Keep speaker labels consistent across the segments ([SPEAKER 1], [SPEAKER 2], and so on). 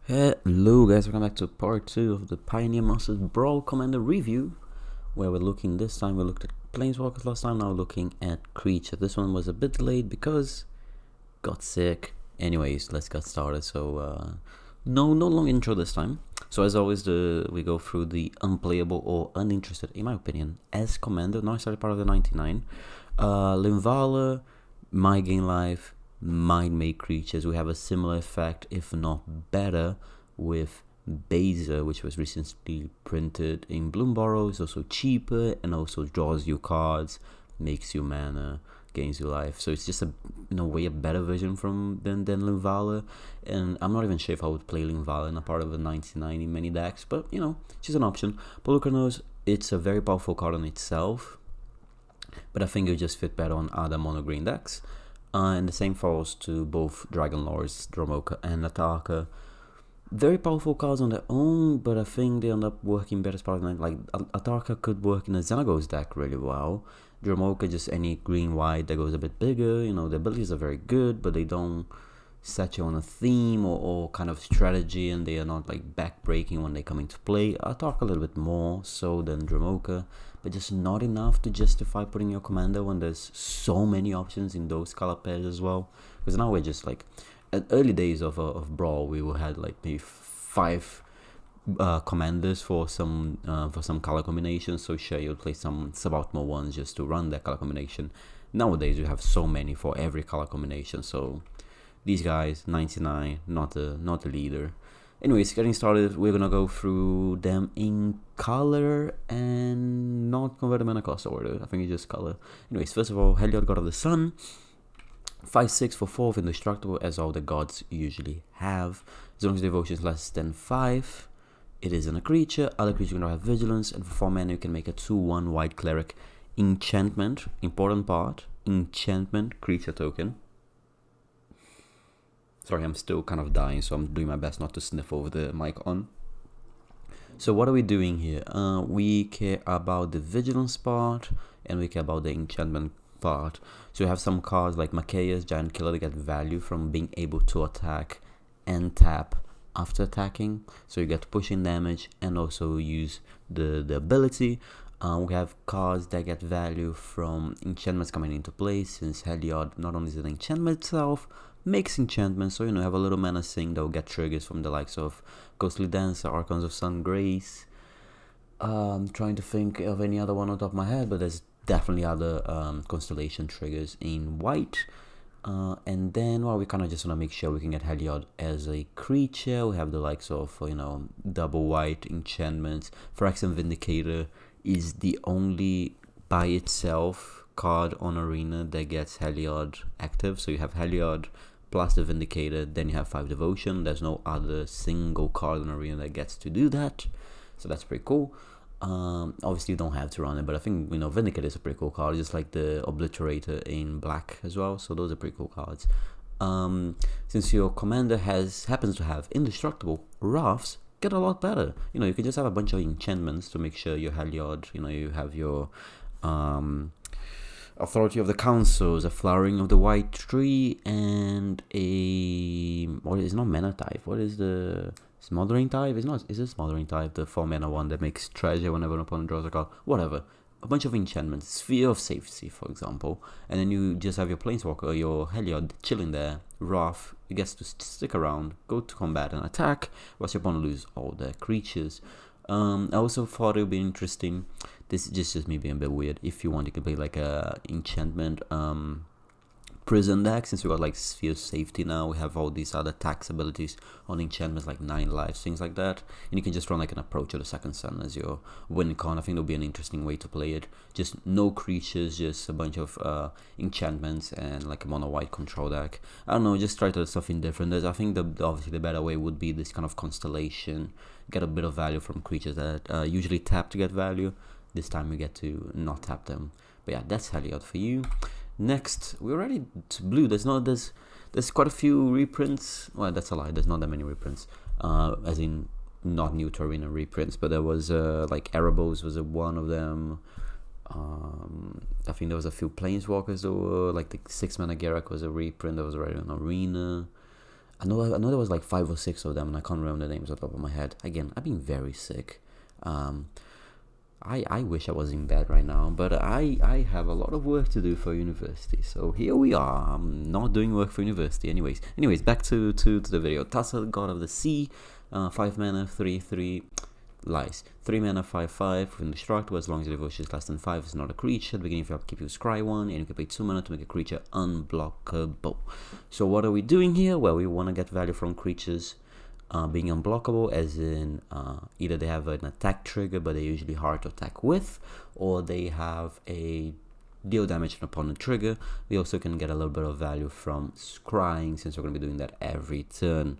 [SPEAKER 1] Hello guys, welcome back to part 2 of the Pioneer Masters Brawl Commander review, where we're looking this time, we looked at Planeswalkers last time, now we're looking at Creature. This one was a bit delayed because got sick. Anyways, let's get started. So no long intro this time. So as always, we go through the unplayable or uninterested, in my opinion, as Commander, not necessarily part of the 99. Linvala, might gain life, might make creatures. We have a similar effect, if not better, with Baser, which was recently printed in Bloomborrow. It's also cheaper and also draws you cards, makes you mana, gains you life. So it's just in a way a better version than Linvala. And I'm not even sure if I would play Linvala in a part of a 99 in many decks, but she's an option. Polukranos, it's a very powerful card on itself, but I think it just fit better on other mono green decks. And the same falls to both Dragon Lords, Dromoka and Ataka. Very powerful cards on their own, but I think they end up working better as part of the night. Like Ataka could work in a Xenagos deck really well. Dromoka, just any green white that goes a bit bigger. The abilities are very good, but they don't set you on a theme or kind of strategy, and they are not like backbreaking when they come into play. Ataka a little bit more so than Dromoka, but just not enough to justify putting your commander when there's so many options in those color pairs as well. Because now we're just like, at early days of Brawl, we had like maybe 5 commanders for some color combinations. So sure, you'll play some suboptimal ones just to run that color combination. Nowadays we have so many for every color combination. So these guys, 99, not the leader. Anyways, getting started, we're gonna go through them in color and not convert them in a cost order. I think it's just color. Anyways, first of all, Heliod, God of the Sun. 5/6 for 4 indestructible, as all the gods usually have. As long as devotion is less than 5, it isn't a creature. Other creatures can have vigilance, and for 4 mana you can make a 2/1 white cleric enchantment. Important part, enchantment creature token. Sorry, I'm still kind of dying, so I'm doing my best not to sniff over the mic on. So what are we doing here? We care about the vigilance part, and we care about the enchantment part. So we have some cards like Makea's Giant Killer that get value from being able to attack and tap after attacking. So you get pushing damage and also use the ability. We have cards that get value from enchantments coming into play, since Heliod not only is an enchantment itself, makes enchantments, so have a little menacing that will get triggers from the likes of Ghostly Dancer, Archons of Sun, Grace. Trying to think of any other one on top of my head, but there's definitely other constellation triggers in white. And then we kind of just want to make sure we can get Heliod as a creature. We have the likes of double white enchantments. Phyrexian Vindicator is the only by itself card on Arena that gets Heliod active. So you have Heliod plus the Vindicator, then you have 5 Devotion. There's no other single card on Arena that gets to do that, so that's pretty cool. Obviously you don't have to run it, but I think Vindicator is a pretty cool card, just like the Obliterator in black as well. So those are pretty cool cards. Since your commander happens to have indestructible Wraths, get a lot better. You can just have a bunch of enchantments to make sure your Heliod, you have your Authority of the Councils, a Flowering of the White Tree, and what is not mana type? What is the Smothering type? Is it Smothering type? The 4 mana one that makes treasure whenever an opponent draws a card. Whatever. A bunch of enchantments. Sphere of Safety, for example. And then you just have your Planeswalker, your Heliod, chilling there. Wrath, it gets to stick around, go to combat and attack, whilst your opponent lose all their creatures. I also thought it would be interesting. This is just me being a bit weird. If you want, you can play like a enchantment prison deck. Since we got like Sphere of Safety now, we have all these other tax abilities on enchantments like 9 lives, things like that. And you can just run like an Approach of the Second Sun as your win con. I think it'll be an interesting way to play it. Just no creatures, just a bunch of enchantments and like a mono white control deck. I don't know, just try to do something different. I think obviously the better way would be this kind of constellation. Get a bit of value from creatures that usually tap to get value. This time we get to not tap them. But yeah, that's Heliod for you. Next, we're already to blue. There's quite a few reprints. Well, that's a lie. There's not that many reprints. As in not new to Arena reprints, but there was like Erebos was one of them. I think there was a few Planeswalkers that were like the 6 mana Gerak was a reprint that was already on Arena. I know there was like 5 or 6 of them, and I can't remember the names off the top of my head. Again, I've been very sick. I wish I was in bed right now, but I have a lot of work to do for university. So here we are. I'm not doing work for university, anyways. Back to the video. Tassa, God of the Sea, 5 mana, 3/3. Lies. 3 mana, 5/5 with indestructible. As long as your devotion is less than 5, it's not a creature. At the beginning of your upkeep, you scry 1, and you can pay 2 mana to make a creature unblockable. So what are we doing here? Well, we want to get value from creatures being unblockable, as in either they have an attack trigger, but they're usually hard to attack with, or they have a deal damage to an opponent trigger. We also can get a little bit of value from scrying, since we're going to be doing that every turn.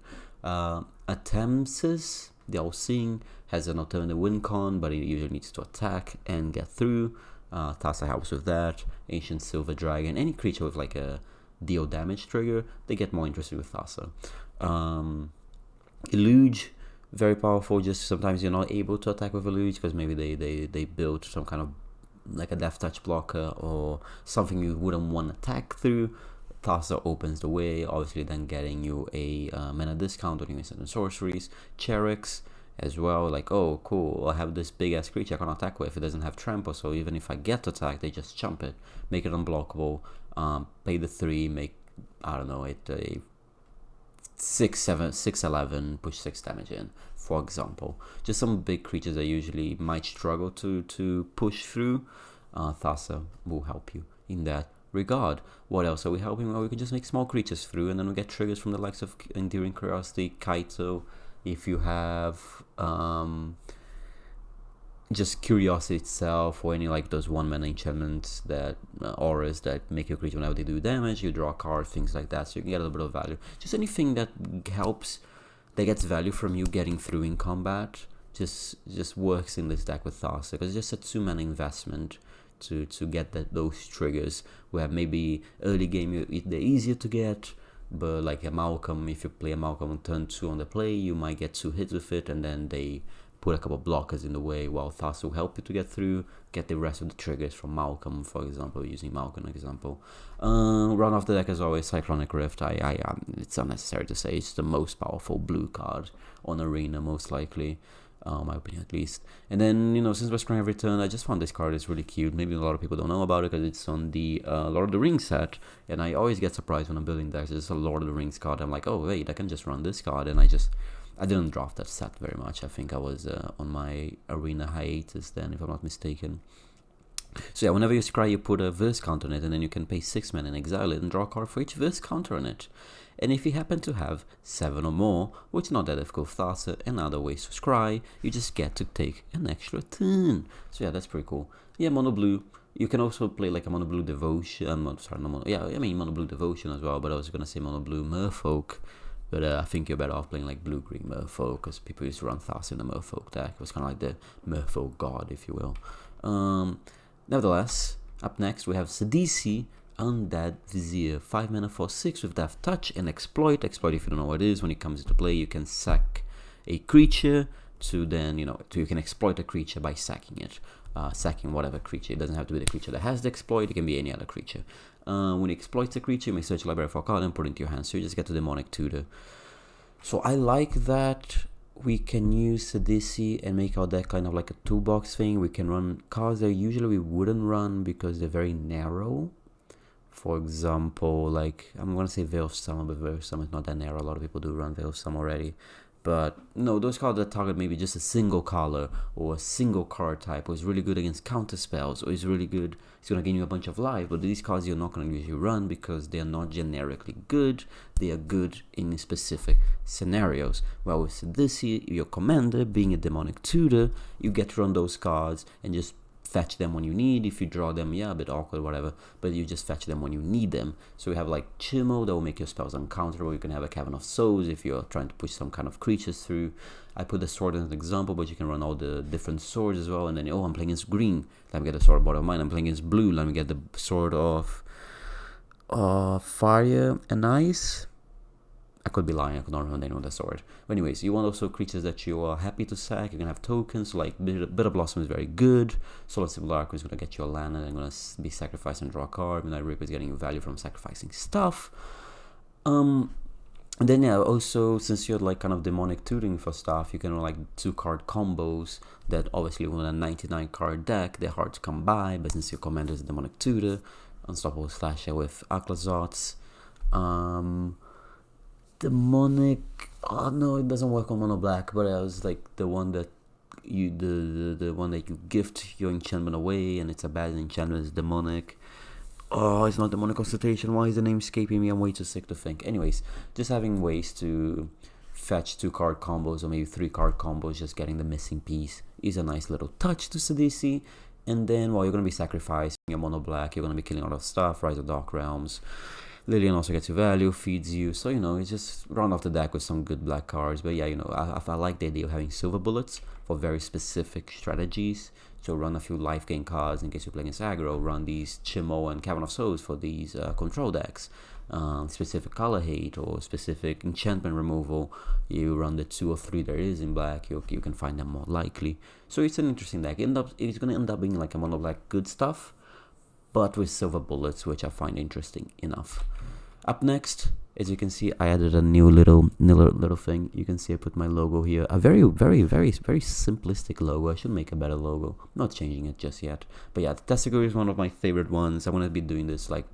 [SPEAKER 1] Attempts, the All-Seeing, has an alternative win con, but it usually needs to attack and get through. Tassa helps with that. Ancient Silver Dragon, any creature with like a deal damage trigger, they get more interested with Tassa. Elude, very powerful. Just sometimes you're not able to attack with Elude because maybe they built some kind of like a death touch blocker or something you wouldn't want to attack through. Tassa opens the way, obviously then getting you a mana discount on your instant and sorceries. Cherix as well, like, oh cool, I have this big ass creature I can attack with. It doesn't have trample, so even if I get attacked, they just jump it, make it unblockable, pay the 3, make, I don't know, it a 6/11, push 6 damage in, for example. Just some big creatures that usually might struggle to push through. Tassa will help you in that regard. What else are we helping? Well, we can just make small creatures through, and then we get triggers from the likes of Enduring Curiosity, Kaito. If you have just Curiosity itself, or any like those 1 mana enchantments that auras that make your creature whenever they do damage, you draw a card, things like that, so you can get a little bit of value. Just anything that helps, that gets value from you getting through in combat, just works in this deck with Tassa, because it's just a 2 mana investment to get those triggers, where maybe early game they're easier to get, but like a Malcolm, if you play a Malcolm on turn 2 on the play, you might get 2 hits with it, and then they put a couple of blockers in the way, while Tassa will help you to get through, get the rest of the triggers from Malcolm, for example, using Malcolm example. Run off the deck as always, Cyclonic Rift. It's unnecessary to say, it's the most powerful blue card on Arena, most likely, my opinion at least. And then, you know, since we're scrying every turn, I just found this card is really cute. Maybe a lot of people don't know about it because it's on the Lord of the Rings set, and I always get surprised when I'm building decks. It's a Lord of the Rings card. I'm like, oh wait, I can just run this card, and I didn't draft that set very much. I think I was on my Arena hiatus then, if I'm not mistaken. So yeah, whenever you scry, you put a verse counter on it, and then you can pay 6 mana and exile it and draw a card for each verse counter on it. And if you happen to have 7 or more, which is not that difficult with Tassa and other ways to scry, you just get to take an extra turn. So yeah, that's pretty cool. Yeah, mono blue. You can also play like a mono blue devotion. Mono blue devotion as well. But I was gonna say mono blue merfolk. But I think you're better off playing like blue-green Merfolk, because people used to run Tassa in the Merfolk deck. It was kind of like the Merfolk god, if you will. Nevertheless, up next we have Sidisi, Undead Vizier. 5 mana for 6 with Death Touch and Exploit. Exploit, if you don't know what it is, when it comes into play, you can sack a creature to then, you can exploit a creature by sacking it. Sacking whatever creature. It doesn't have to be the creature that has the exploit, it can be any other creature. When you exploit a creature, you may search a library for a card and put it into your hand, so you just get a Demonic Tutor. So I like that we can use Sidisi and make our deck kind of like a toolbox thing. We can run cards that usually we wouldn't run because they're very narrow. For example, like, I'm gonna say Veil of Summer, but Veil of Summer is not that narrow. A lot of people do run Veil of Summer already. But no, those cards that target maybe just a single color or a single card type, or is really good against counter spells, or is really good, it's gonna gain you a bunch of life. But these cards you're not gonna usually run because they are not generically good. They are good in specific scenarios. Well, with this, your commander being a Demonic Tutor, you get to run those cards and just fetch them when you need. If you draw them, yeah, a bit awkward, whatever, but you just fetch them when you need them. So we have like Chimo that will make your spells uncounterable. You can have a Cavern of Souls if you're trying to push some kind of creatures through. I put the sword as an example, but you can run all the different swords as well. And then, oh, I'm playing against green, let me get the sword of bottom of mine. I'm playing against blue, let me get the sword of fire and ice. I could be lying, I could not remember the name of the sword. But anyways, you want also creatures that you are happy to sack. You can have tokens, like Bitter Blossom is very good. Solar Simulacrum is going to get you a land, and I'm going to be sacrificed and draw a card. Midnight Rip is getting you value from sacrificing stuff. And then yeah, also since you're like kind of demonic tutoring for stuff, you can run like 2-card combos that obviously with a 99 card deck, they're hard to come by, but since your commander is a demonic tutor, unstoppable slasher with Aklazots, demonic, oh no, it doesn't work on mono black, but I was like the one that you the one that you gift your enchantment away, and it's a bad enchantment, is demonic. Oh, it's not demonic consultation. Why is the name escaping me? I'm way too sick to think. Anyways, just having ways to fetch 2-card combos or maybe 3-card combos, just getting the missing piece is a nice little touch to Sidisi. And then, well, you're going to be sacrificing your mono black, you're going to be killing a lot of stuff, Rise of Dark Realms. Lillian also gets you value, feeds you, so you know, it's just round off the deck with some good black cards. But yeah, you know, I like the idea of having silver bullets for very specific strategies. So run a few life gain cards in case you're playing against aggro, run these Chimo and Cavern of Souls for these control decks. Specific color hate or specific enchantment removal, you run the 2 or 3 there is in black, you can find them more likely. So it's an interesting deck. It's going to end up being like a mono black good stuff, but with silver bullets, which I find interesting enough. Up next, as you can see, I added a new little thing. You can see I put my logo here. A very simplistic logo. I should make a better logo. Not changing it just yet. But yeah, Tessigur is one of my favorite ones. I want to be doing this like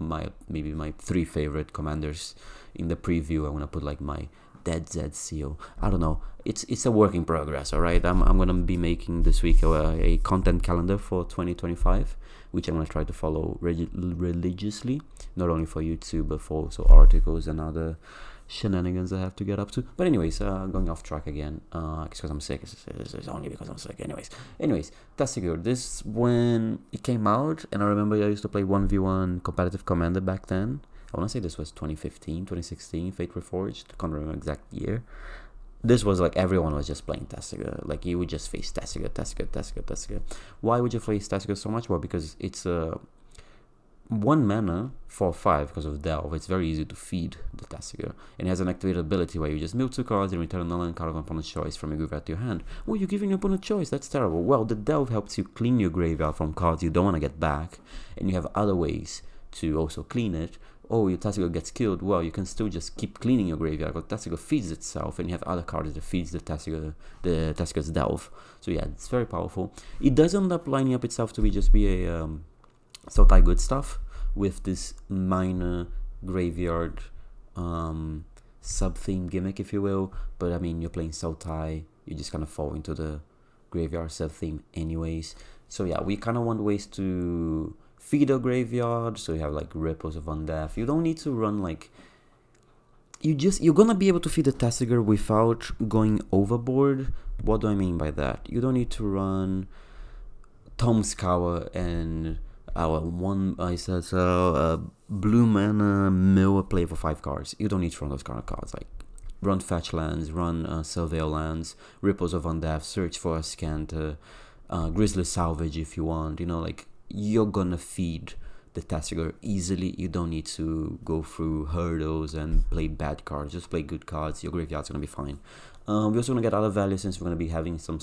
[SPEAKER 1] maybe my 3 favorite commanders. In the preview, I want to put like my Dead Zed seal. I don't know. It's a work in progress, alright? I'm going to be making this week a content calendar for 2025, which I'm going to try to follow religiously, not only for YouTube, but for also articles and other shenanigans I have to get up to. But anyways, going off track again, because I'm sick. It's only because I'm sick. Anyways, Tessigur, this when it came out, and I remember I used to play 1v1 competitive commander back then. I want to say this was 2015, 2016, Fate Reforged. I can't remember exact year. This was like everyone was just playing Tessigur. Like you would just face Tessigur. Why would you face Tessigur so much? Well, because it's a 1 mana for 5 because of Delve. It's very easy to feed the Tessigur. And it has an activated ability where you just mill 2 cards and return another card of an opponent's choice from your graveyard to your hand. Well, you're giving your opponent choice. That's terrible. Well, the Delve helps you clean your graveyard from cards you don't want to get back. And you have other ways to also clean it. Oh, your Tessigur gets killed, well, you can still just keep cleaning your graveyard, because Tessigur feeds itself, and you have other cards that feeds the Tessigur's Delve. So yeah, it's very powerful. It does end up lining up itself to be a Sultai good stuff, with this minor graveyard sub-theme gimmick, if you will. But I mean, you're playing Sultai, you just kind of fall into the graveyard sub-theme anyways. So yeah, we kind of want ways to feed a graveyard, so you have like Ripples of Undeath. You don't need to run like you're gonna be able to feed the Tessigur without going overboard. What do I mean by that? You don't need to run Tom's Cower and blue mana mill a play for 5 cards. You don't need to run those kind of cards. Like run Fetch Lands, run Surveil Lands, Ripples of Undeath, search for a Scanter, Grizzly Salvage if you want. You know, like you're gonna feed the Tessigur easily. You don't need to go through hurdles and play bad cards. Just play good cards. Your graveyard's gonna be fine. We're also gonna get other value since we're gonna be having some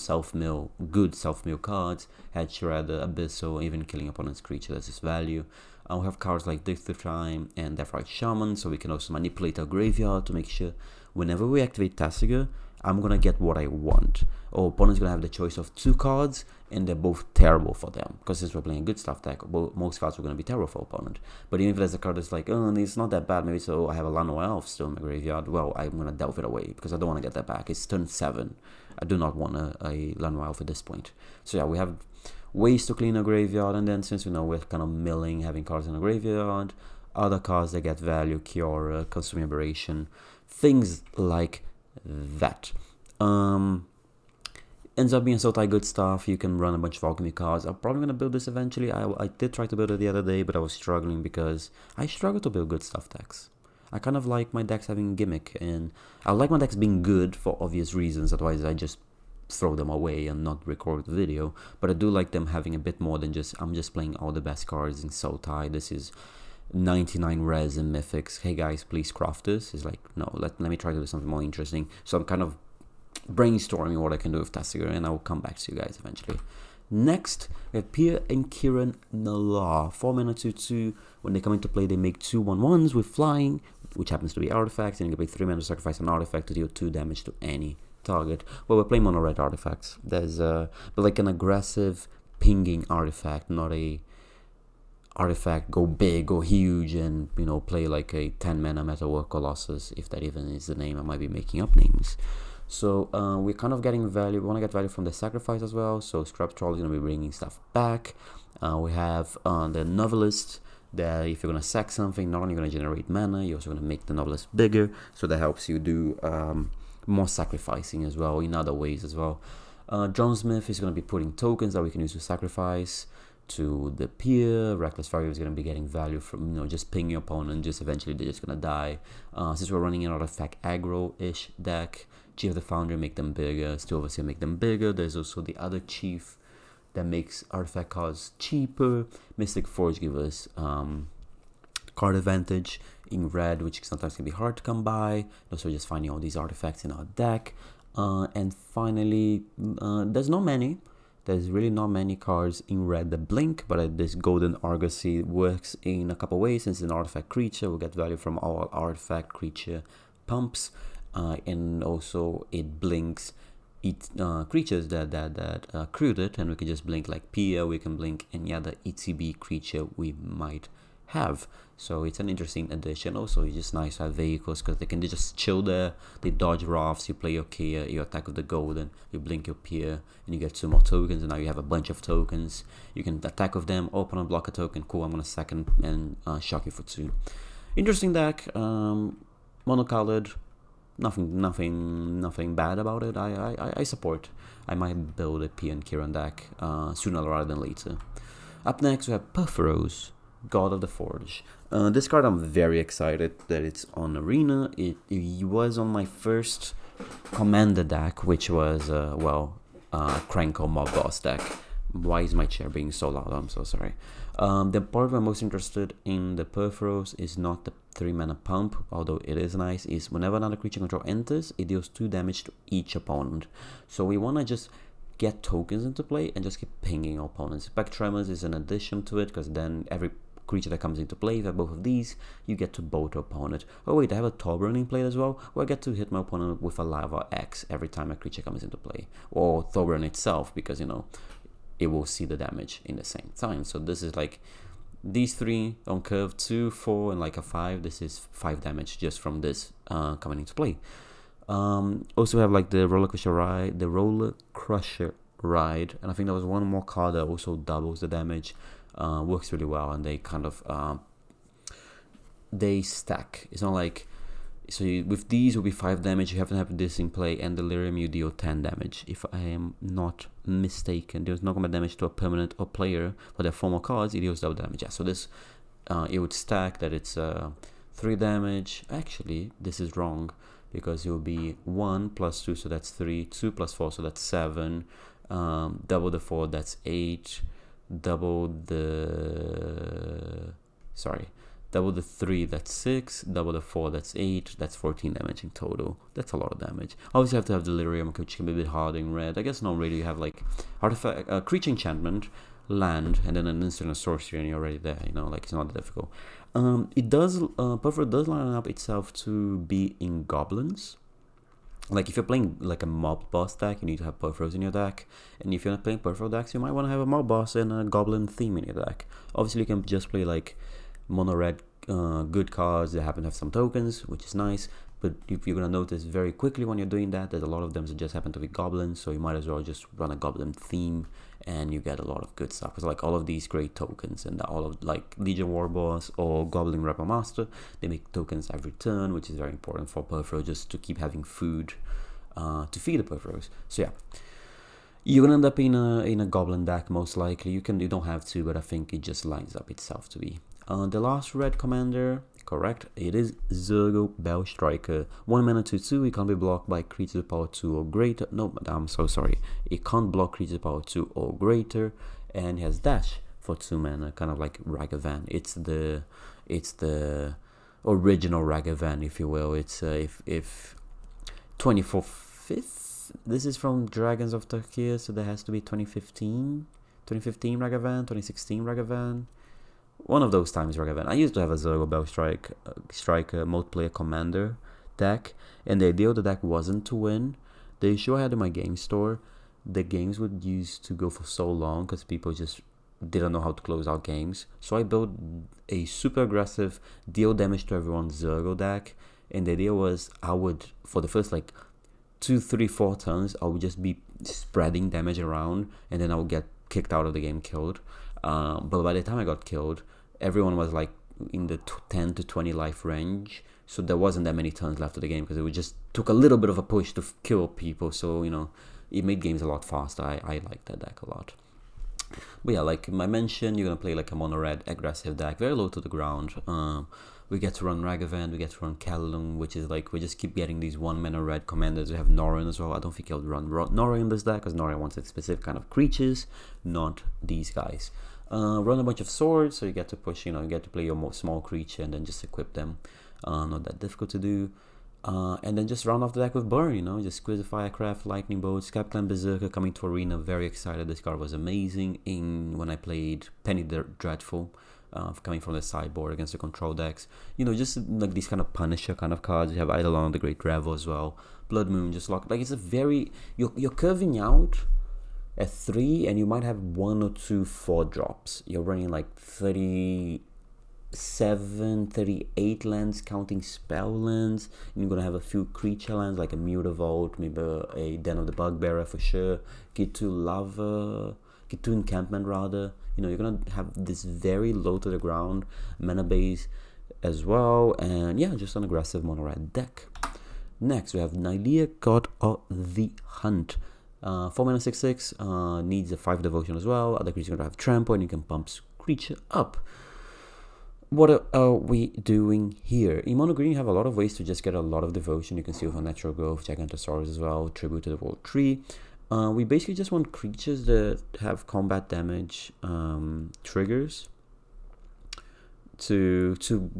[SPEAKER 1] good self-mill cards. Head Shredder, Abyssal, even killing opponent's creature. That's this value. We have cards like Dick Through Time and Deathrite Shaman, so we can also manipulate our graveyard to make sure whenever we activate Tessigur, I'm gonna get what I want. Or opponent's gonna have the choice of 2 cards, and they're both terrible for them. Because since we're playing a good stuff deck, most cards are gonna be terrible for opponent. But even if there's a card that's like, oh, it's not that bad, maybe so I have a Lano Elf still in my graveyard, well, I'm gonna delve it away because I don't want to get that back. It's turn 7. I do not want a Lano Elf at this point. So yeah, we have ways to clean a graveyard, and then since we're kind of milling, having cards in the graveyard, other cards that get value, Kiora, Consuming Aberration, things like that. Ends up being Sultai good stuff. You can run a bunch of alchemy cards. I'm probably gonna build this eventually. I did try to build it the other day, but I was struggling because I struggle to build good stuff decks. I kind of like my decks having a gimmick, and I like my decks being good for obvious reasons, otherwise I just throw them away and not record the video. But I do like them having a bit more than just, I'm just playing all the best cards in Sultai. This is 99 res and mythics. Hey guys, please craft this. It's like, no, let me try to do something more interesting. So I'm kind of brainstorming what I can do with Tessigur, and I will come back to you guys eventually. Next, we have Pir and Kiran Nala. 4 mana 2/2. When they come into play, they make 2/1/1s with flying. which happens to be artifacts, and you can pay 3 mana to sacrifice an artifact to deal 2 damage to any target. Well, we're playing mono red artifacts. There's but like an aggressive pinging artifact, not a artifact go big or huge and, you know, play like a 10 mana Metal War Colossus, if that even is the name. I might be making up names. So we're kind of getting value. We want to get value from the sacrifice as well. So Scrap Troll is going to be bringing stuff back. We have the Novelist, that if you're going to sack something, not only going to generate mana, you're also going to make the Novelist bigger. So that helps you do more sacrificing as well in other ways as well. Jonesmith is going to be putting tokens that we can use to sacrifice to the peer. Reckless Fire is going to be getting value from, you know, just ping your opponent, just eventually they're just going to die. Since we're running an artifact aggro-ish deck, Chief of the Foundry make them bigger, Steel Overseer make them bigger. There's also the other Chief that makes artifact cards cheaper. Mystic Forge gives us card advantage in red, which sometimes can be hard to come by. Also just finding all these artifacts in our deck. And finally, there's really not many cards in red that blink, but this Golden Argosy works in a couple ways. Since it's an artifact creature, we'll get value from all artifact creature pumps, and also it blinks creatures that crewed it, and we can just blink like Pia, we can blink any other ETB creature we might have. So it's an interesting addition. Also, it's just nice to have vehicles because they can just chill there. They dodge Wraths, you play your Kia, you attack with the Golden, you blink your Pia, and you get 2 more tokens, and now you have a bunch of tokens. You can attack with them, open and block a token. Cool, I'm gonna sack and shock you for 2. Interesting deck, monocolored. Nothing bad about it. I support. I might build a Pia and Kiran deck sooner rather than later. Up next we have Perforos, God of the Forge. This card I'm very excited that it's on Arena. It was on my first Commander deck, which was Krenko Mob Boss deck. Why is my chair being so loud? I'm so sorry. The part I'm most interested in the Perforos is not the 3 mana pump, although it is nice, is whenever another creature control enters, it deals 2 damage to each opponent. So we want to just get tokens into play and just keep pinging our opponents. Back Tremors is an addition to it, because then every creature that comes into play, if you have both of these, you get to bolt your opponent. Oh wait, I have a Torbjorn in play as well, where I get to hit my opponent with a Lava X every time a creature comes into play. Or Torbjorn itself, because, you know, it will see the damage in the same time. So this is like these 3 on curve, 2, 4, and like a 5. This is 5 damage just from this coming into play. Also we have like the Roller Crusher Ride, and I think there was one more card that also doubles the damage. Works really well, and they kind of they stack. It's not like, so with these will be 5 damage. You have to have this in play, and Delirium you deal 10 damage if I am not mistaken. There's no combat damage to a permanent or player, but their formal cards it deals double damage. Yeah, so this it would stack that it's 3 damage. Actually, this is wrong, because it will be 1 plus 2, so that's 3, 2 plus 4, so that's 7, double the 4, that's 8, double the 3, that's 6, double the 4, that's 8, that's 14 damage in total. That's a lot of damage. Obviously you have to have Delirium, which can be a bit hard in red. I guess not really. You have like artifact, creature enchantment, land, and then an instant or sorcery, and you're already there, you know, like it's not difficult. It does, Perfect does line up itself to be in goblins. Like if you're playing like a mob boss deck, you need to have Perforos in your deck, and if you're not playing Perfo decks, you might want to have a mob boss and a goblin theme in your deck. Obviously you can just play like mono red good cards that happen to have some tokens, which is nice, but if you're gonna notice very quickly when you're doing that, there's a lot of them that just happen to be goblins, so you might as well just run a goblin theme and you get a lot of good stuff. It's like all of these great tokens, and all of like Legion War Boss or Goblin Rebel Master, they make tokens every turn, which is very important for Perfo, just to keep having food to feed the Perforos. So yeah, you're gonna end up in a goblin deck most likely. You don't have to, but I think it just lines up itself to be. The last red commander, correct, it is Zergo Bell Striker. 1 mana 2/2, it can't be blocked by creatures of power 2 or greater. No, I'm so sorry. It can't block creatures of power 2 or greater, and it has dash for 2 mana, kind of like Ragavan. It's the original Ragavan, if you will. It's if 24/5. This is from Dragons of Turkey, so there has to be 2015 Ragavan, 2016 Ragavan. one of those times where I used to have a Zergo Bell Striker multiplayer commander deck, and the idea of the deck wasn't to win. The issue I had in my game store, the games would used to go for so long because people just didn't know how to close out games. So I built a super aggressive deal damage to everyone Zergo deck, and the idea was I would, for the first like 2, 3, 4 turns, I would just be spreading damage around, and then I would get kicked out of the game, killed. But by the time I got killed, everyone was like in the 10 to 20 life range, so there wasn't that many turns left of the game because it just took a little bit of a push to kill people. So it made games a lot faster. I like that deck a lot. But yeah, like I mentioned, you're gonna play like a mono red aggressive deck, very low to the ground. We get to run Ragavan, we get to run Calum, which is like we just keep getting these 1-mana red commanders. We have Norin as well. I don't think I'll run Norin in this deck because Norin wants a specific kind of creatures, not these guys. Run a bunch of swords, so you get to push, you get to play your small creature and then just equip them. Not that difficult to do. And then just round off the deck with Burn, just Squid Firecraft, Lightning Bolt, Scapclan Berserker coming to Arena. Very excited. This card was amazing when I played Penny Dreadful, coming from the sideboard against the control decks. Just like these kind of Punisher kind of cards. You have Eidolon, the Great Revel as well. Blood Moon, just like it's a very, you're curving out at 3 and you might have 1 or 2 4-drops. You're running like 37, 38 lands, counting spell lands. And you're gonna have a few creature lands like a Mutavault, maybe a Den of the Bugbearer for sure. Get to Encampment rather. You're gonna have this very low to the ground mana base as well, and yeah, just an aggressive mono red deck. Next we have Nylea, God of the Hunt. 4 mana 6/6, needs a 5 devotion as well. Other creatures are gonna have trample and you can pump creature up. What are we doing here? In mono green you have a lot of ways to just get a lot of devotion. You can see with Natural Growth, Gigantosaurus as well, Tribute to the World Tree. We basically just want creatures that have combat damage triggers to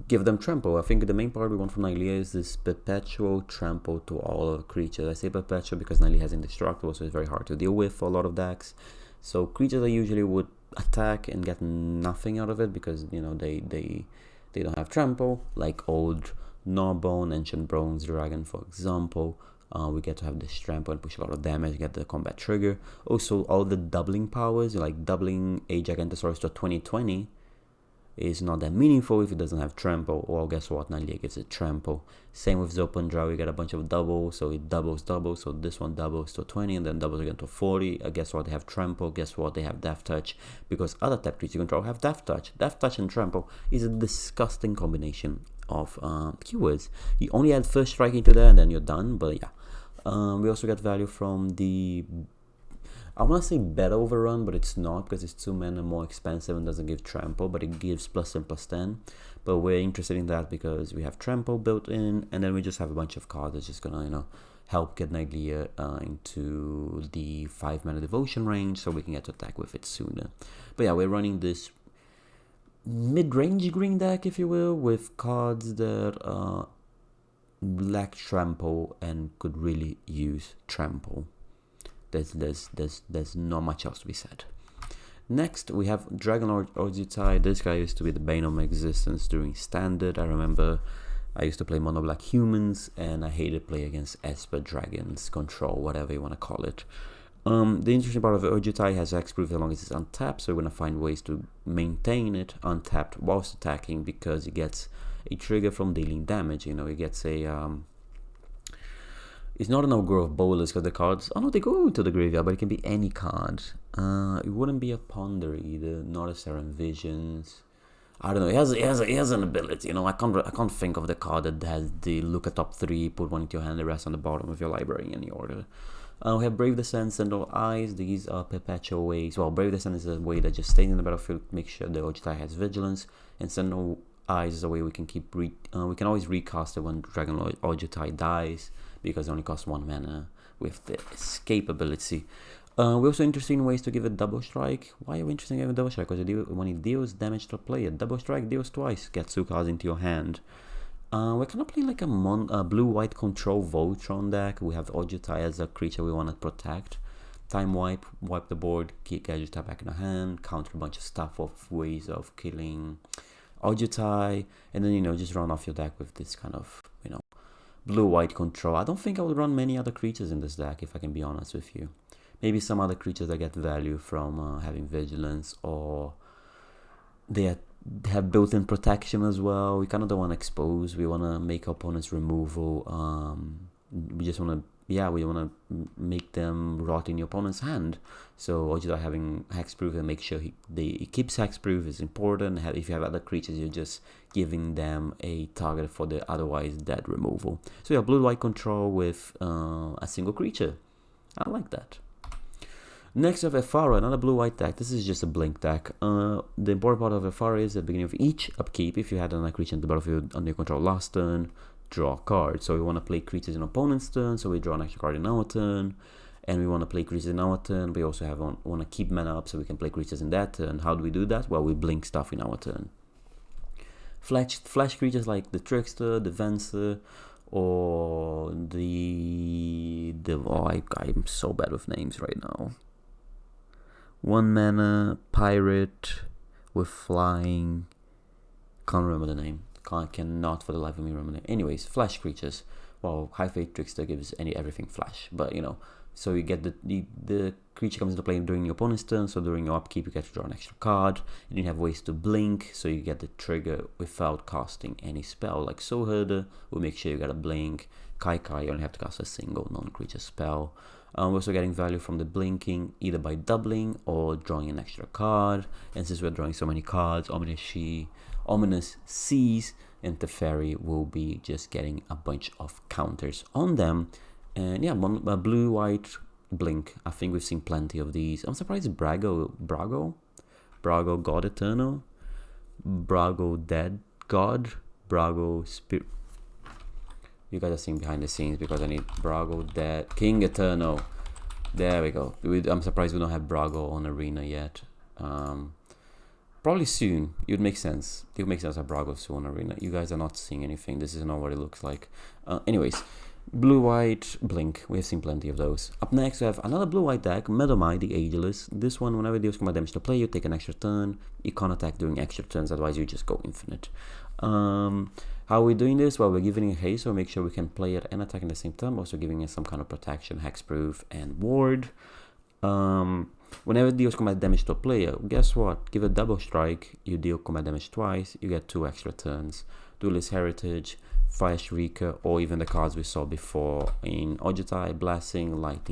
[SPEAKER 1] give them trample. I think the main part we want from Nylea is this perpetual trample to all of creatures. I say perpetual because Nylea has indestructible, so it's very hard to deal with for a lot of decks. So creatures that usually would attack and get nothing out of it because they don't have trample, like old Gnawbone, Ancient Bronze Dragon for example. We get to have this trample and push a lot of damage, get the combat trigger. Also, all the doubling powers, like doubling a Gigantosaurus to a 20/20 is not that meaningful if it doesn't have trample. Well, guess what? Nylea gives it trample. Same with Zopandra, we get a bunch of doubles, so it doubles. So this one doubles to 20 and then doubles again to 40. Guess what? They have trample. Guess what? They have Death Touch, because other tech creatures you control have Death Touch. Death Touch and trample is a disgusting combination of keywords. You only add First Strike into there and then you're done, but yeah. We also get value from the, I want to say better overrun, but it's not because it's 2 mana more expensive and doesn't give trample, but it gives +10 +10. But we're interested in that because we have trample built in, and then we just have a bunch of cards that's just gonna help get Nylea into the 5 mana devotion range, so we can get to attack with it sooner. But yeah, we're running this mid-range green deck, if you will, with cards that lack trample and could really use trample. There's not much else to be said. Next we have Dragonlord Ojutai. This guy used to be the bane of my existence during standard. I remember I used to play mono black humans and I hated play against Esper dragons, control, whatever you want to call it. The interesting part of Ojutai has hexproof as long as it's untapped, so we're gonna find ways to maintain it untapped whilst attacking, because it gets a trigger from dealing damage. It gets a it's not an Ogre of Bolas because the cards, oh no, they go into the graveyard, but it can be any card. It wouldn't be a Ponder either, not a Serum Visions. I don't know, it has an ability, I can't think of the card that has the look at top 3, put 1 into your hand, the rest on the bottom of your library in any order. We have Brave Descent, Sentinel Eyes. These are perpetual ways. Well, Brave Descent is a way that just stays in the battlefield, make sure the Ojutai has vigilance, and Sentinel Eyes is a way we can keep we can always recast it when Dragonlord Ojutai dies, because it only costs 1 mana with the escape ability. We're also interested in ways to give it double strike. Why are we interested in giving double strike? Because when it deals damage to a player, double strike deals twice, get 2 cards into your hand. We're kind of playing like a blue-white control Voltron deck. We have Ojutai as a creature we want to protect. time wipe the board, get your type back in the hand, counter a bunch of stuff of ways of killing Ojutai, and then just run off your deck with this kind of blue-white control. I don't think I would run many other creatures in this deck, if I can be honest with you. Maybe some other creatures that get value from having vigilance, or they have built-in protection as well. We kind of don't want to expose. We want to make opponents removal. We just want to we want to make them rot in your opponent's hand. So Ojida having hexproof and make sure he keeps hexproof is important. If you have other creatures, you're just giving them a target for the otherwise dead removal. So blue-white control with a single creature. I like that. Next we have Ephara, another blue-white deck. This is just a blink deck. The important part of Ephara is at the beginning of each upkeep, if you had another creature in the battlefield under your control last turn, draw a card. So we want to play creatures in opponent's turn, so we draw an extra card in our turn, and we want to play creatures in our turn. We also want to keep mana up so we can play creatures in that turn. How do we do that? Well, we blink stuff in our turn. Flash creatures like the Trickster, the Venser, or I'm so bad with names right now. 1 mana pirate with flying. Can't remember the name. Cannot for the life of me remember the name. Anyways, flash creatures. Well, High Fate Trickster gives everything flash, but so you get the creature comes into play during your opponent's turn. So during your upkeep, you get to draw an extra card, and you have ways to blink, so you get the trigger without casting any spell. Like Soul Herder will make sure you get a blink. Kai, you only have to cast a single non-creature spell. We're also getting value from the blinking, either by doubling or drawing an extra card. And since we're drawing so many cards, Ominous Seas and Teferi will be just getting a bunch of counters on them. And a blue-white blink. I think we've seen plenty of these. I'm surprised Brago God Eternal, Brago Dead God, Brago Spirit. You guys are seeing behind the scenes because I need Brago Dead King Eternal. There we go. I'm surprised we don't have Brago on Arena yet. Probably soon. It would make sense. It would make sense to have Brago soon on Arena. You guys are not seeing anything. This is not what it looks like. Anyways, blue-white blink. We have seen plenty of those. Up next, we have another blue-white deck, Medomai the Ageless. This one, whenever deals combat damage to play, you take an extra turn. You can't attack during extra turns, otherwise you just go infinite. How are we doing this? Well, we're giving it haste, so make sure we can play it and attack at the same time. Also giving it some kind of protection, hexproof, and ward. Whenever it deals combat damage to a player, guess what? Give a double strike, you deal combat damage twice, you get 2 extra turns. Duelist Heritage, Fire Shrieker, or even the cards we saw before in Ojutai, Blessing, Ley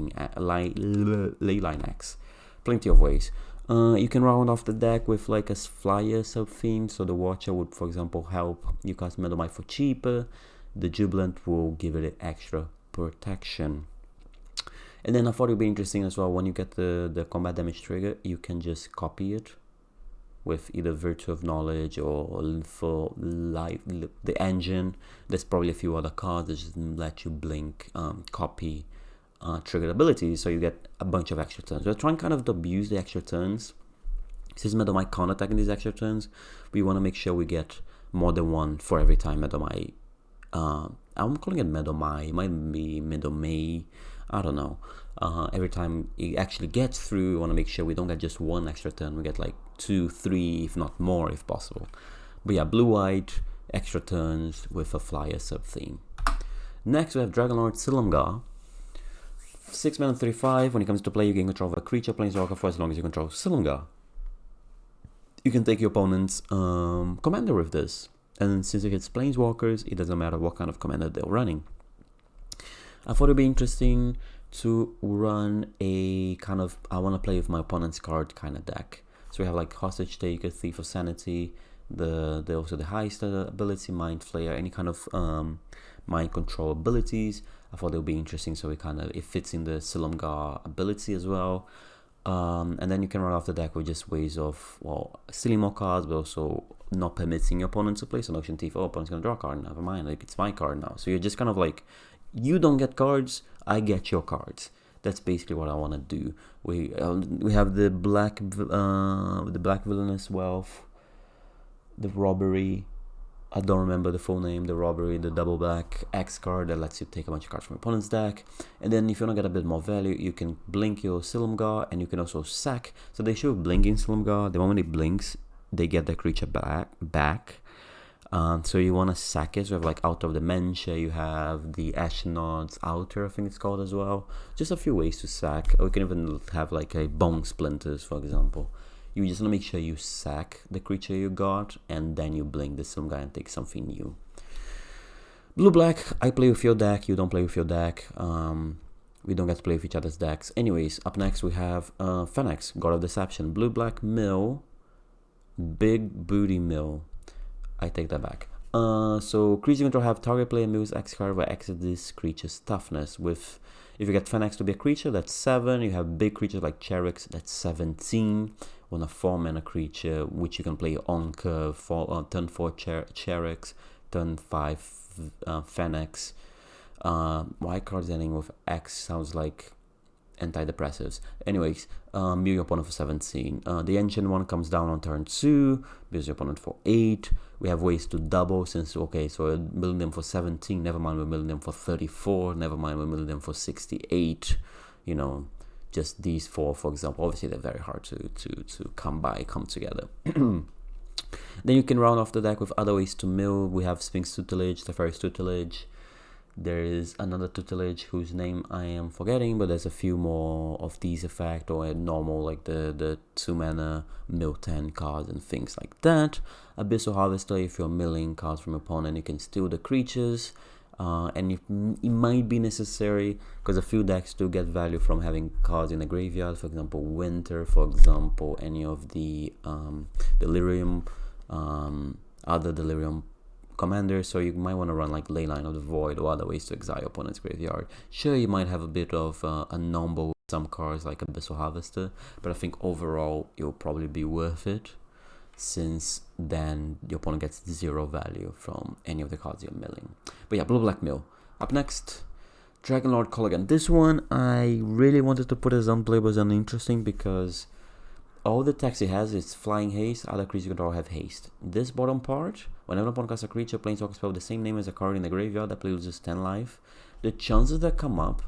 [SPEAKER 1] Line Axe. Plenty of ways. You can round off the deck with like a flyer sub-theme, so the Watcher would, for example, help you cast Medomai for cheaper. The Jubilant will give it extra protection. And then I thought it would be interesting as well, when you get the combat damage trigger, you can just copy it with either Virtue of Knowledge or for the engine. There's probably a few other cards that just let you blink, copy triggered abilities, so you get a bunch of extra turns. We're trying kind of to abuse the extra turns. Since Medomai can't attack in these extra turns, we want to make sure we get more than one for every time Medomai. I'm calling it Medomai, it might be Medomai, I don't know. Every time it actually gets through, we want to make sure we don't get just one extra turn, we get like 2, 3, if not more if possible. But yeah, blue-white, extra turns with a flyer sub-theme. Next we have Dragonlord Silumgar. 6 mana 35, when it comes to play, you gain control of a creature, planeswalker for as long as you control Silumgar. You can take your opponent's commander with this, and since it hits planeswalkers, it doesn't matter what kind of commander they're running. I thought it'd be interesting to run a kind of, I want to play with my opponent's card kind of deck. So we have like Hostage Taker, Thief of Sanity, also the highest ability, Mind Flayer, any kind of mind control abilities. I thought it would be interesting, so it fits in the Silumgar ability as well. And then you can run off the deck with just ways of, well, stealing more cards, but also not permitting your opponent to play. So Noxian Thief, opponent's gonna draw a card, never mind, like it's my card now. So you're just kind of like, you don't get cards, I get your cards. That's basically what I want to do. We have the black Villainous Wealth, the Robbery, I don't remember the full name, the robbery, the double black X card that lets you take a bunch of cards from your opponent's deck. And then if you want to get a bit more value, you can blink your Silumgar, and you can also sack. So they show blinking Silumgar. The moment it blinks, they get the creature back. So you want to sack it. So you have like Out of Dementia, you have the Ashnod's Outer, I think it's called as well. Just a few ways to sack. Or you can even have like a Bone Splinters, for example. You just want to make sure you sack the creature you got, and then you blink the Silumgar and take something new. Blue-black, I play with your deck, you don't play with your deck. We don't get to play with each other's decks. Anyways, up next we have Fennex, God of Deception. Blue-black mill, big booty mill. I take that back. So creature control have target player mills X card by X this creature's toughness. With if you get Fennex to be a creature, that's 7. You have big creatures like Cherix, that's 17. On a 4-mana creature, which you can play on curve for turn 4 Cherix, turn 5 Fennex. Why cards ending with X sounds like antidepressives. Anyways, mill your opponent for 17. The ancient one comes down on turn 2, mills your opponent for 8. We have ways to double since, okay, so we're milling them for 17, never mind we're milling them for 34, never mind we're milling them for 68, you know, just these 4, for example. Obviously they're very hard to come together. Then you can round off the deck with other ways to mill. We have Sphinx Tutelage, Teferi's Tutelage. There is another Tutelage whose name I am forgetting, but there's a few more of these effect, or a normal like the 2-mana mill 10 cards and things like that. Abyssal Harvester, if you're milling cards from your opponent, you can steal the creatures. And it might be necessary because a few decks do get value from having cards in the graveyard. For example, Winter, for example, any of the Delirium, other Delirium commanders. So you might want to run like Leyline of the Void or other ways to exile your opponent's graveyard. Sure, you might have a bit of a number with some cards like Abyssal Harvester, but I think overall it'll probably be worth it, since then your opponent gets 0 value from any of the cards you're milling. But yeah, blue-black mill. Up next, Dragonlord Colligan. This one I really wanted to put as unplayable as uninteresting because all the text it has is flying haste, other creatures you control have haste. This bottom part, whenever an opponent casts a creature, planeswalker spell with the same name as a card in the graveyard, that player loses 10 life. The chances that come up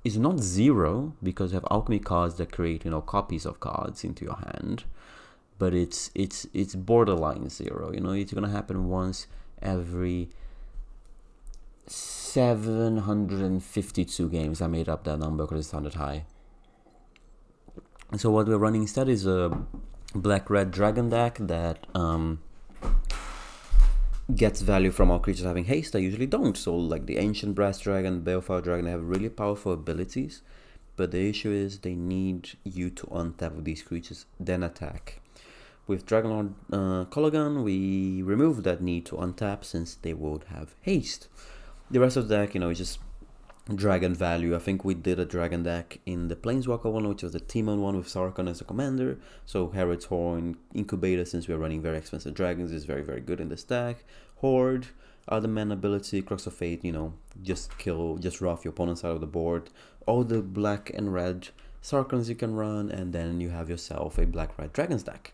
[SPEAKER 1] is not 0 because you have alchemy cards that create, you know, copies of cards into your hand. But it's borderline 0, you know. It's gonna happen once every 752 games. I made up that number because it sounded high. And so what we're running instead is a black-red dragon deck that gets value from all creatures having haste. I usually don't. So like the Ancient Brass Dragon, Balefire Dragon, they have really powerful abilities, but the issue is they need you to untap these creatures, then attack. With Dragonlord Colligan, we remove that need to untap since they would have haste. The rest of the deck, you know, is just dragon value. I think we did a dragon deck in the Planeswalker one, which was the Timon one with Sarkhan as a commander. So Herod's Horn, Incubator, since we're running very expensive dragons, is very, very good in this deck. Horde, other mana ability, Crux of Fate, you know, just rough your opponent's side of the board. All the black and red Sarkhans you can run, and then you have yourself a black-red dragons deck.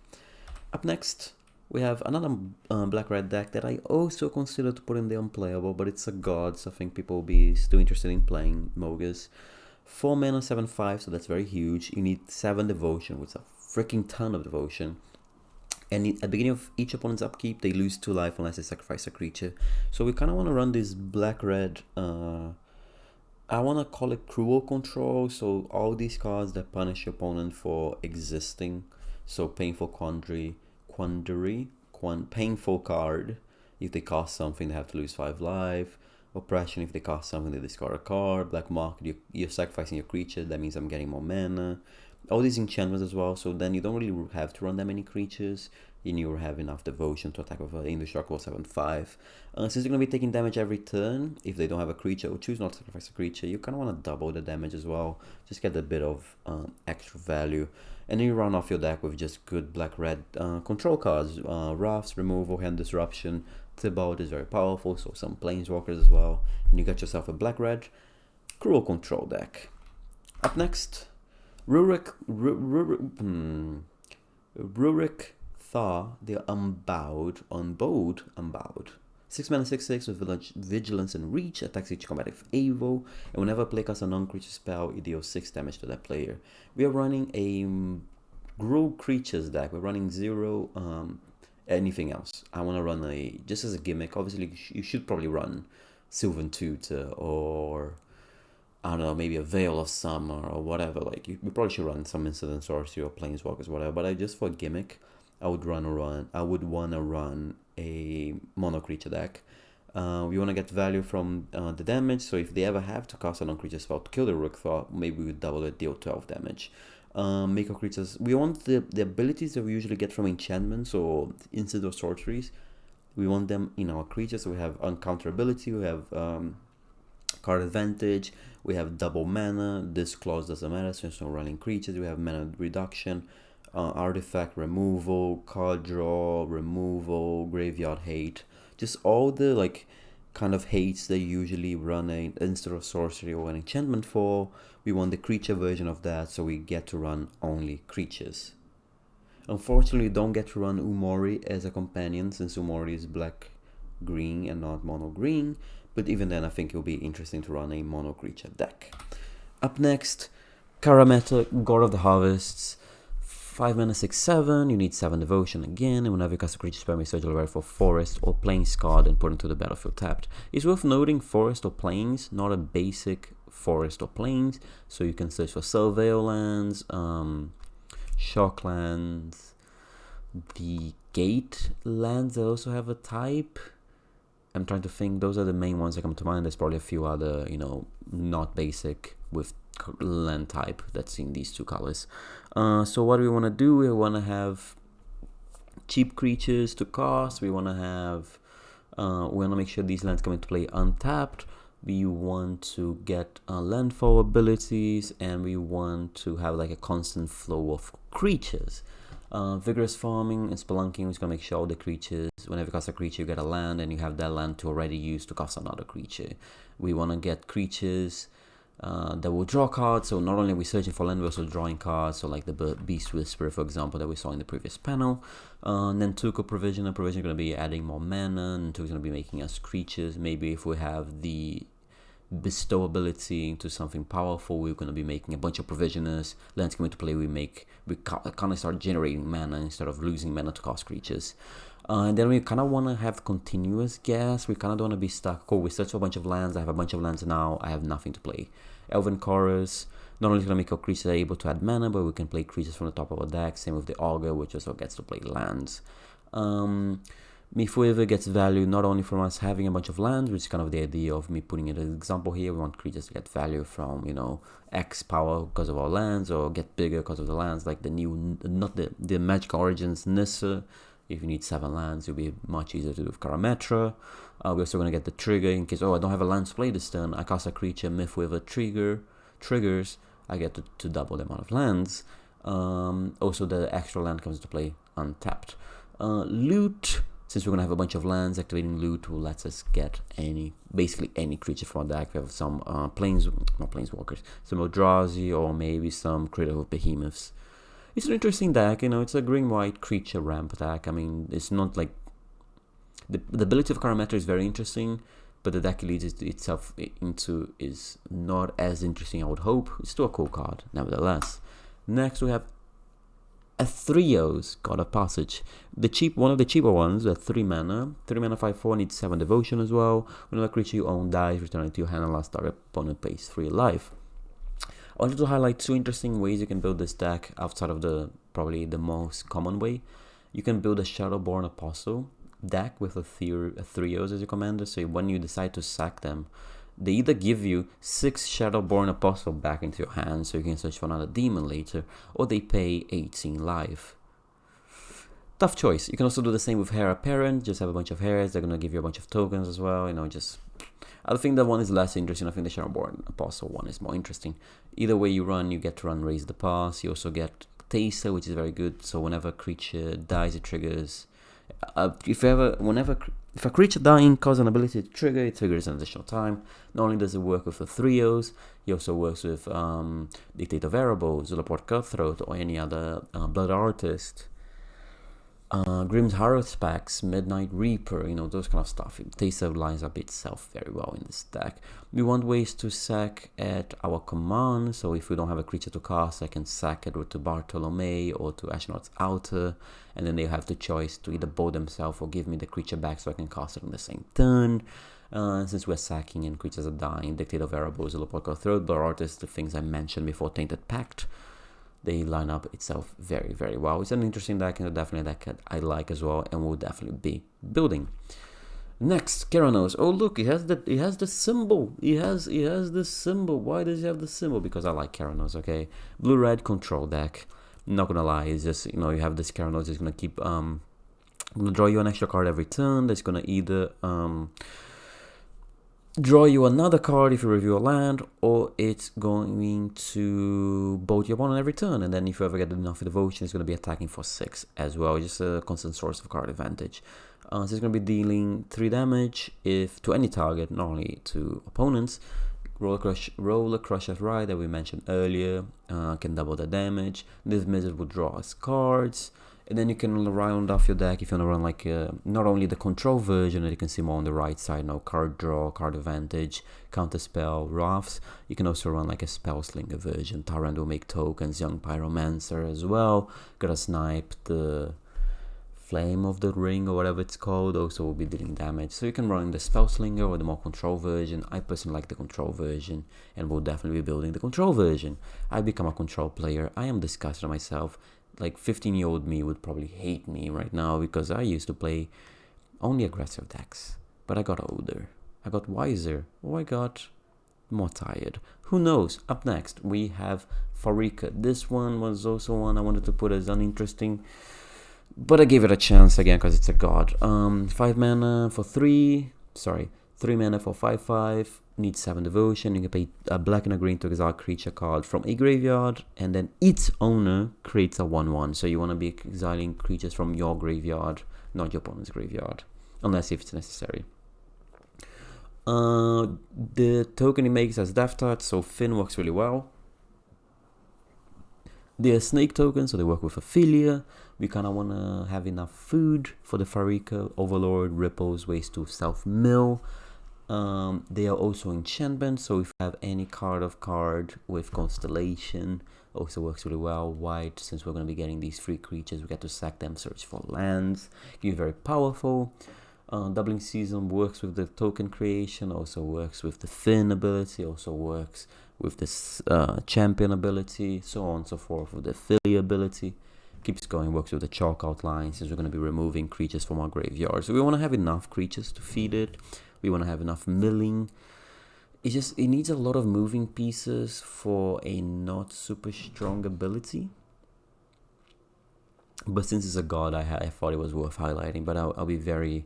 [SPEAKER 1] Up next, we have another black-red deck that I also consider to put in the unplayable, but it's a god, so I think people will be still interested in playing Mogus. 4 mana, 7/5, so that's very huge. You need 7 devotion, which is a freaking ton of devotion. And at the beginning of each opponent's upkeep, they lose 2 life unless they sacrifice a creature. So we kind of want to run this black-red, I want to call it cruel control, so all these cards that punish your opponent for existing. So Painful Painful card, if they cost something they have to lose 5 life. Oppression, if they cost something they discard a card. Black Market, you're sacrificing your creature, that means I'm getting more mana. All these enchantments as well, so then you don't really have to run that many creatures, and you have enough devotion to attack with an Indestructible 7/5. Since you're going to be taking damage every turn, if they don't have a creature or choose not to sacrifice a creature, you kind of want to double the damage as well, just get a bit of extra value. And then you run off your deck with just good black-red control cards. Wraths, Removal, Hand Disruption. Tybalt is very powerful, so some Planeswalkers as well. And you got yourself a black-red cruel control deck. Up next, Rurik Thaw, they're unbowed. 6 mana 6/6 with vigilance and reach, attacks each combative Evo, and whenever a player casts a non-creature spell, it deals 6 damage to that player. We are running a grow creatures deck. We're running 0 anything else. I want to run just as a gimmick. Obviously, you should probably run Sylvan Tutor or I don't know, maybe a Veil of Summer or whatever. Like you probably should run some Incident Sorcery or Planeswalkers, whatever. But just for a gimmick, I would want to run a mono creature deck. We want to get value from the damage. So if they ever have to cast a non-creature spell to kill the Rook Thaw, maybe we would double it, deal 12 damage. Make our creatures. We want the abilities that we usually get from enchantments or Incident or Sorceries. We want them in our creatures. So we have uncounterability. We have card advantage. We have double mana. This clause doesn't matter since we're running creatures. We have mana reduction, artifact removal, card draw removal, graveyard hate. Just all the like kind of hates they usually run instead of sorcery or an enchantment for. We want the creature version of that, so we get to run only creatures. Unfortunately, we don't get to run Umori as a companion since Umori is black-green and not mono-green. But even then, I think it will be interesting to run a mono creature deck. Up next, Karameta, God of the Harvests. 5 mana 6/7, you need 7 devotion again, and whenever you cast a creature spell, you search your for forest or plains card and put into the battlefield tapped. It's worth noting forest or plains, not a basic forest or plains, so you can search for Surveil lands, Shocklands, the Gate lands that also have a type. I'm trying to think, those are the main ones that come to mind. There's probably a few other, not basic with land type that's in these two colors. So what we want to do, we want to have cheap creatures to cast. We want to make sure these lands come into play untapped. We want to get landfall abilities, and we want to have like a constant flow of creatures. Vigorous farming and spelunking is going to make sure all the creatures, whenever you cast a creature, you get a land, and you have that land to already use to cast another creature. We want to get creatures that will draw cards, so not only are we searching for land, we're also drawing cards, so like the Beast Whisperer, for example, that we saw in the previous panel. And then Tuco Provisioner is going to be adding more mana, and Tuco is going to be making us creatures. Maybe if we have the bestow ability into something powerful, we're going to be making a bunch of provisioners. Lands come into play, we kind of start generating mana instead of losing mana to cast creatures. And then we kind of want to have continuous gas. We kind of don't want to be stuck. Cool, we search for a bunch of lands. I have a bunch of lands now. I have nothing to play. Elven Chorus. Not only is going to make our creatures able to add mana, but we can play creatures from the top of our deck. Same with the Augur, which also gets to play lands. Mifueva gets value not only from us having a bunch of lands, which is kind of the idea of me putting it as an example here. We want creatures to get value from, X power because of our lands, or get bigger because of the lands, like the Magic Origins Nissa. If you need 7 lands, it'll be much easier to do with Karametra. We're also going to get the trigger in case, I don't have a land to play this turn. I cast a creature, Mifueva triggers, I get to double the amount of lands. Also, the extra land comes into play untapped. Loot. Since we're going to have a bunch of lands, activating loot will let us get basically any creature from our deck. We have some planeswalkers, some Eldrazi, or maybe some critical behemoths. It's an interesting deck, it's a green-white creature ramp deck. I mean, it's not like... The ability of Karametra is very interesting, but the deck it leads itself into is not as interesting, I would hope. It's still a cool card, nevertheless. Next, we have Athreos, God of Passage. One of the cheaper ones, 3 mana. 3 mana 5/4, needs 7 devotion as well. Whenever a creature you own dies, return it to your hand, and last target opponent pays 3 life. I wanted to highlight 2 interesting ways you can build this deck outside of probably the most common way. You can build a Shadowborn Apostle deck with Athreos as your commander, so when you decide to sack them, they either give you 6 Shadowborn Apostle back into your hand, so you can search for another demon later, or they pay 18 life. Tough choice. You can also do the same with Heir Apparent, just have a bunch of hairs, they're going to give you a bunch of tokens as well, I think that one is less interesting. I think the Shadowborn Apostle one is more interesting. Either way you run, you get to run Raise the Pass. You also get Taster, which is very good. So whenever a creature dies, it triggers. If a creature dying causes an ability to trigger, it triggers an additional time. Not only does it work with the Athreos, it also works with Dictate of Erebos, Zulaport Cutthroat, or any other Blood Artist. Grimm's Harrow's packs, Midnight Reaper, those kind of stuff. Taser lines up itself very well in this deck. We want ways to sack at our command, so if we don't have a creature to cast, I can sack it to Bartolome or to Ashnod's Outer, and then they have the choice to either bow themselves or give me the creature back so I can cast it on the same turn. Since we're sacking and creatures are dying, Dictator of Erebos, Lopoca, Throat Bar Artist, the things I mentioned before, Tainted Pact, they line up itself very, very well. It's an interesting deck and definitely a deck that I like as well and will definitely be building. Next, Keranos. Oh look, he has the symbol. He has the symbol. Why does he have the symbol? Because I like Keranos, okay? Blue-red control deck. Not gonna lie, it's just, you have this Keranos is gonna keep gonna draw you an extra card every turn. That's gonna either draw you another card if you review a land, or it's going to bolt your opponent every turn, and then if you ever get enough devotion, it's going to be attacking for 6 as well, just a constant source of card advantage. So it's going to be dealing 3 damage if to any target, not only to opponents. Roller Crush of Ride that we mentioned earlier can double the damage. This Misses will draw us cards. And then you can round off your deck if you want to run like not only the control version that you can see more on the right side, card draw, card advantage, counter spell, Wraths. You can also run like a spell slinger version. Tyrant will make tokens, Young Pyromancer as well. Gotta snipe the Flame of the Ring or whatever it's called, also will be dealing damage. So you can run the spell slinger or the more control version. I personally like the control version and will definitely be building the control version. I become a control player. I am disgusted myself. Like 15-year-old me would probably hate me right now because I used to play only aggressive decks. But I got older, I got wiser, or I got more tired. Who knows? Up next, we have Farika. This one was also one I wanted to put as uninteresting, but I gave it a chance again because it's a god. 5 mana for 3 mana for 5/5. Needs 7 devotion. You can pay a black and a green to exile creature card from a graveyard, and then its owner creates a 1/1. So you want to be exiling creatures from your graveyard, not your opponent's graveyard, unless if it's necessary. The token he makes as Death Touch, so Finn works really well. They're snake tokens, so they work with Ophelia. We kind of want to have enough food for the Farika. Overlord, Ripples, ways to self-mill. They are also enchantments, so if you have any card with Constellation, also works really well. White, since we're going to be getting these 3 creatures, we get to sack them, search for lands. Can be very powerful. Doubling Season works with the token creation, also works with the Finn ability, also works with this champion ability, so on and so forth, with the Philly ability. Keeps going, works with the chalk outline, since we're going to be removing creatures from our graveyard. So we want to have enough creatures to feed it. We want to have enough milling. It needs a lot of moving pieces for a not super strong ability. But since it's a god, I thought it was worth highlighting. But I'll be very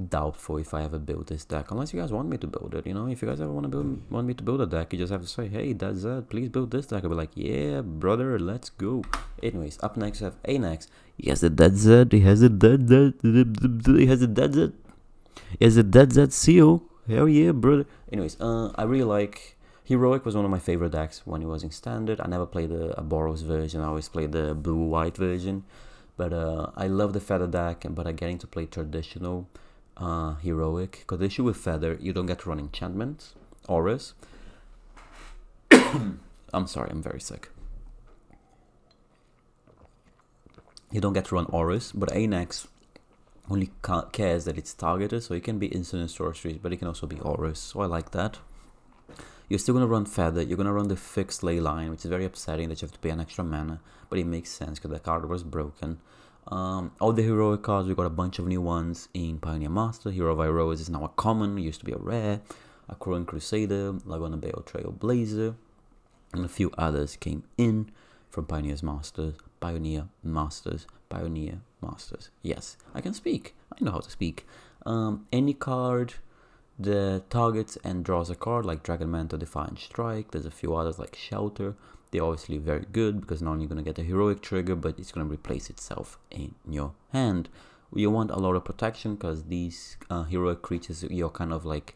[SPEAKER 1] doubtful if I ever build this deck, unless you guys want me to build it. If you guys ever want me to build a deck, you just have to say, hey, that's it, please build this deck. I'll be like, yeah, brother, let's go. Anyways, up next I have Anax. He has a dead Z. He has a dead Z. He has a dead Z. He has a dead Z seal. Hell yeah, brother. Anyways, I really like Heroic. Was one of my favorite decks when it was in standard. I never played a Boros version. I always played the blue-white version. But I love the Feather deck, but I'm getting to play traditional Heroic, because the issue with Feather, you don't get to run enchantments, auras. I'm sorry, I'm very sick. You don't get to run auras, but Anax only cares that it's targeted, so it can be instant and sorceries, but it can also be auras, so I like that. You're still going to run Feather, you're going to run the fixed ley line, which is very upsetting that you have to pay an extra mana, but it makes sense because the card was broken. All the heroic cards, we got a bunch of new ones in Pioneer Master. Hero of Iroas is now a common, it used to be a rare. Akron Crusader, Laguna Bale Trailblazer, and a few others came in from Pioneer Masters. Yes, I can speak. I know how to speak. Any card that targets and draws a card, like Dragon Mantle, Defiant Strike. There's a few others like Shelter. They're obviously very good because not only you're going to get a heroic trigger, but it's going to replace itself in your hand. You want a lot of protection because these heroic creatures, you're kind of like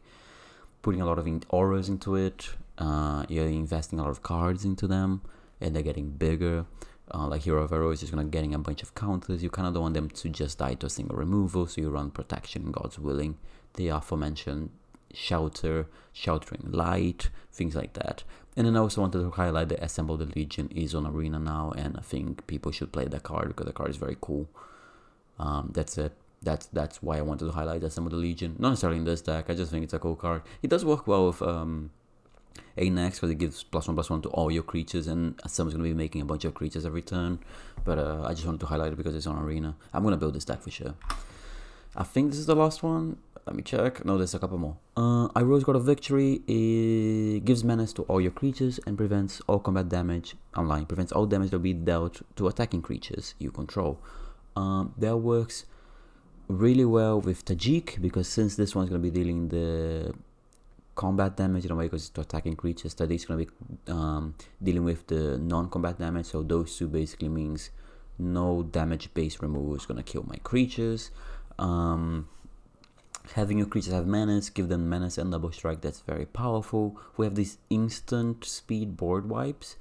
[SPEAKER 1] putting a lot of auras into it. You're investing a lot of cards into them, and they're getting bigger. Like Hero of Arrow is just gonna getting a bunch of counters. You kind of don't want them to just die to a single removal, so you run Protection, God's Willing, the aforementioned Shelter, Sheltering Light, things like that. And then I also wanted to highlight that Assemble the Legion is on Arena now, and I think people should play that card because the card is very cool. That's it. That's why I wanted to highlight Assemble the Legion. Not necessarily in this deck, I just think it's a cool card. It does work well with a next because it gives +1/+1 to all your creatures, and someone's going to be making a bunch of creatures every turn. But I just wanted to highlight it because it's on Arena. I'm going to build this deck for sure. I think this is the last one. Let me check. No, there's a couple more. Iroh's God of Victory. It gives menace to all your creatures and prevents all combat damage online. Prevents all damage that will be dealt to attacking creatures you control. That works really well with Tajik, because since this one's going to be dealing the combat damage in a way because it's to attacking creatures, Tajik's going to be dealing with the non-combat damage. So those two basically means no damage based removal is going to kill my creatures. Having your creatures have menace, give them menace and double strike, that's very powerful. We have these instant speed board wipes.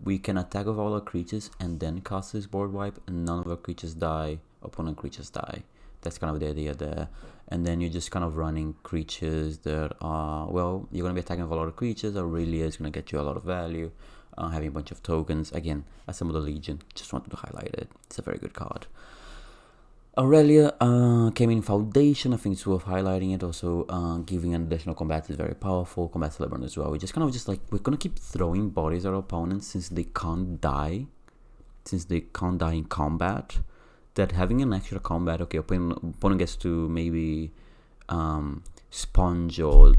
[SPEAKER 1] We can attack with all our creatures and then cast this board wipe, and none of our creatures die, opponent creatures die. That's kind of the idea there. And then you're just kind of running creatures that are, well, you're going to be attacking with a lot of creatures. Aurelia is going to get you a lot of value. Having a bunch of tokens. Again, Assemble the Legion. Just wanted to highlight it. It's a very good card. Aurelia came in Foundation. I think it's worth highlighting it. Also, giving an additional combat is very powerful. Combat Celebrant as well. We just kind of we're going to keep throwing bodies at our opponents since they can't die. Since they can't die in combat. That having an extra combat, okay, opponent gets to maybe sponge or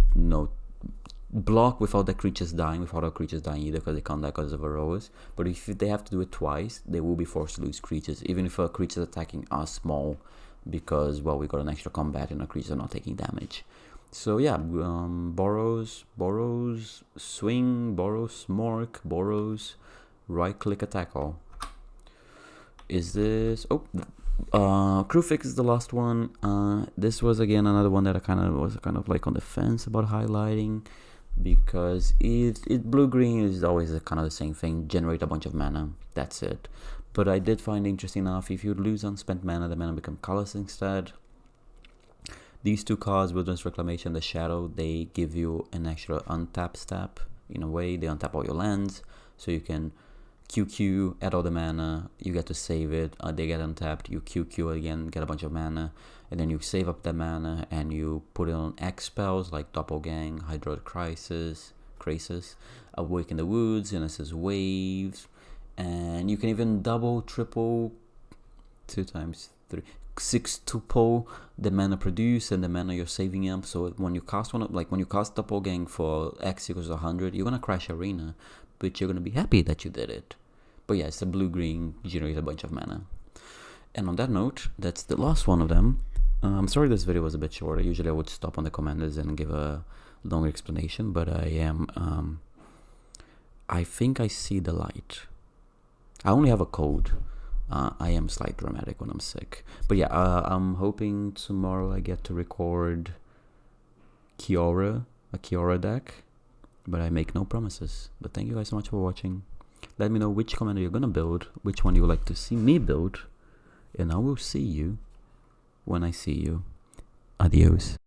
[SPEAKER 1] block without the creatures dying, without our creatures dying either, because they can't die because of heroes. But if they have to do it twice, they will be forced to lose creatures, even if our creatures attacking are small, because, well, we got an extra combat and our creatures are not taking damage. So yeah, Boros, Swing, Boros, Smork, Boros, right click attack all. Is this... Oh, Crew Fix is the last one. This was again another one that I was kind of like on the fence about highlighting, because it blue-green is always kind of the same thing. Generate a bunch of mana, that's it. But I did find interesting enough, if you lose unspent mana, the mana become colorless instead. These two cards, Wilderness Reclamation, the Shadow, they give you an extra untap step. In a way, they untap all your lands, so you can QQ, add all the mana, you get to save it, they get untapped, you QQ again, get a bunch of mana, and then you save up the mana and you put it on X spells like Doppelgang, Hydroid Crisis, Awaken the Woods, Genesis Waves, and you can even double, triple, 2 times 3, 6-tuple the mana produced and the mana you're saving up. So when you cast one, like when you cast Doppelgang for X equals 100, you're gonna crash Arena, but you're gonna be happy that you did it. But yeah, it's a blue-green, generate a bunch of mana. And on that note, that's the last one of them. I'm sorry this video was a bit shorter. Usually I would stop on the commanders and give a longer explanation, but I think I see the light. I only have a cold. I am slightly dramatic when I'm sick. But yeah, I'm hoping tomorrow I get to record a Kiora deck. But I make no promises. But thank you guys so much for watching. Let me know which commander you're gonna build, which one you would like to see me build, and I will see you when I see you. Adios.